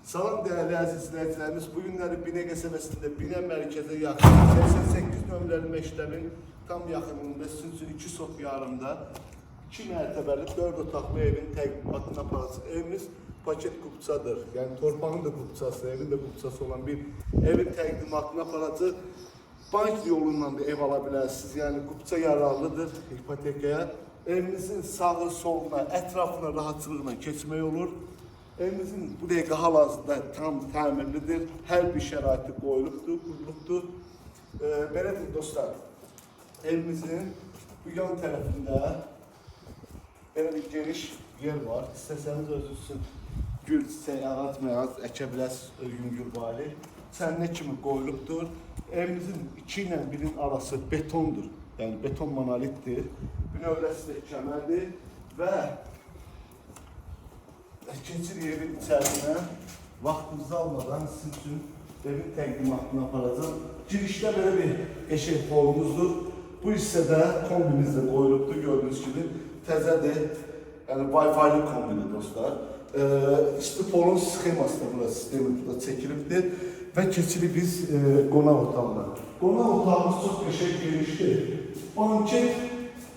Salam değerli aziz izleyicilerimiz, bugünleri Binə qəsəbəsində Binə mərkəzə yaxın 88 nömrəli məktəbin tam yaxınlığında sizin üçün 2 sot yarımda 2 mərtəbəli 4 otaqlı evin təqdimatına aparılsın. Evimiz paket kupçadır. Yani torpağın da kupçası, evin de kupçası olan bir evin təqdimatına aparılsın. Bank yolundan da ev alabilirsiniz. Yani kupça yararlıdır hipotekaya. Evinizin sağı soluna, etrafına rahatçılıkla keçmək olur. Evimizin bu dəqiqə hal-hazırda tam təmirlidir. Hər bir şəraiti qoyulubdur, qurulubdur. Belədir dostlar, evimizin bu yan tərəfində belə bir geniş yer var. İstəsəniz özünüz üçün gül, çiçək, ağac, məyaz əkə bilərsiniz, yüngülvari. Çənnə kimi qoyulubdur. Evimizin 2 ilə 1-in arası betondur. Yəni beton monolitdir. Bünövrəsi də kəmərdir və keçir evin içərisinə vaxtınızı almadan sizin üçün evin təqdimatını aparacağım. Girişdə belə bir eşək polumuzdur. Bu hissədə kombimiz də qoyulubdur. Gördüğünüz gibi təzədir. Yəni Wi-Fi'li kombini dostlar. İşte polun sxeması da burada sistemi burada çəkilibdir və keçirik biz qonaq otağına. Qonaq otağımız çox qəşəng genişdir. Banket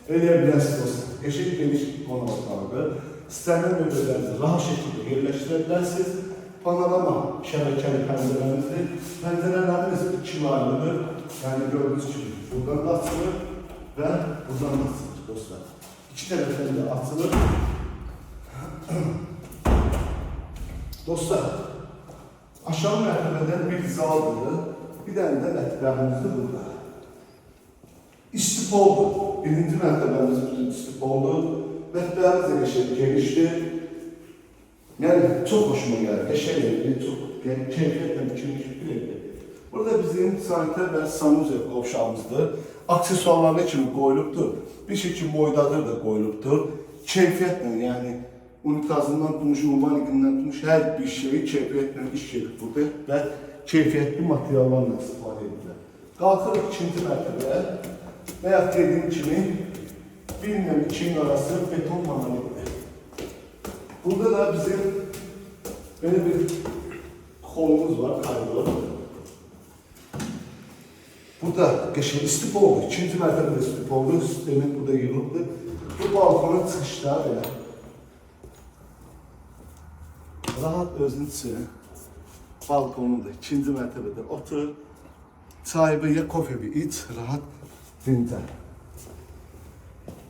eləyə bilərsiniz dostlar. Qəşəng geniş qonaq otağıdır. İstənilən möblələrinizi rahat şəkildə yerləşdirə bilərsiniz. Panorama şəbəkəli pəncərəmizdir. Pəncərələrimiz 2 laylıdır. Yəni gördüğünüz gibi buradan da açılır və buradan da açılır dostlar. 2 tərəfdən də açılır. Dostlar, aşağı mərtəbədən bir zaldır. Bir dənə də mətbəximizdir burada. İstipoldur. Birinci mərtəbəmiz bütün istipoldur. Mətbəximiz də genişdir. Yəni çox hoşuma gəlir. Qəşəng evdir, çox keyfiyyətlə biçilmiş bir evdir. Burada bizim sanitar və sanuzel qovşağımızdır. Aksesuarlarına kimi qoyulubdur. Bir şey ki moydadır da qoyulubdur. Keyfiyyətlə, yəni unitazından tutmuş, umaniqindən tutmuş hər bir şeyi keyfiyyətlə iş gedir burada və keyfiyyətli materiallarla istifadə edilir. Qalxırıq 2-ci mərtəbəyə və ya dediyim kimi 1 ilə 2'nin arası beton monolitdir. Burada da bizim böyle bir kolumuz var, koridor. Burada qəşəng istip oldu. 2-ci mərtəbədə istip oldu. Sistemin burada yığılıbdır. Bu balkona çıxışda belə rahat özün üçün balkonunda 2-ci mərtəbədə otur. Çay ya kofe bir iç, rahat dincəl.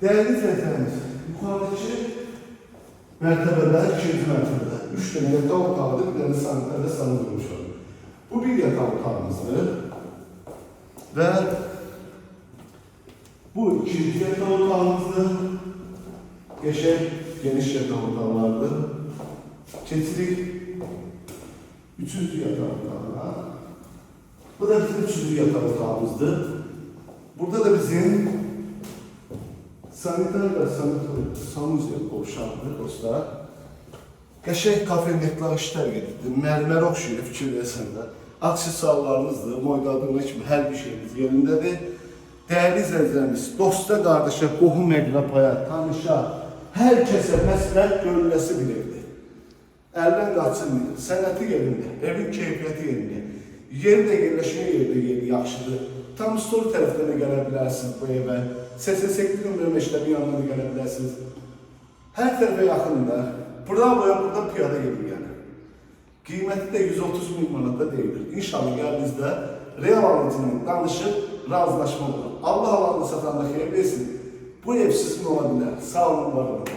Değerli izleyicilerimiz, yukarıdaki mərtəbədə, 2-ci mərtəbədə 3 tane yataq otağıdır, bir tane sanitar və salon olmuşlar. Bu bir yataq otağımızdır və bu 2-ci yataq otağımızdır. Qəşəng, geniş yataq otaqlardır. Keçirik 3-cü yataq otağına. Bu da bizim 3-cü yataq otağımızdır. Burada da bizim sanitar və sanuzel qovşağıdır dostlar. Qəşəng kafenliklər işlər gedirdir. Mərmər oxşuyur fikir versəndə. Aksesuarlarınızdır, moydadırma kimi hər bir şeyiniz yerindədir. Değerli izləyicilərimiz, dosta, qardaşa, qohum, əqrabaya, tanışa, hər kəsə məsləhət görüləsi bir evdir. Əldən qaçılmıyor, sənəti yerində, evin keyfiyyəti yerində, yeri də yerləşmə yerində yeri yaxşıdır. Tam sol tərəfdən də gələ bilərsiniz bu evə. 88 nömrə məktəbi yanına da gələ bilərsiniz. Hər tərəfə yaxındır. Buradan buradan piyada gedir yəni. Qiyməti də 130 min manata deyilir. İnşallah gəldinizdə real alıcının danışıb razılaşma olur. Allah alanını satanda xeyir versin. Bu ev sizin ola bilər. Sağ olun, var olun.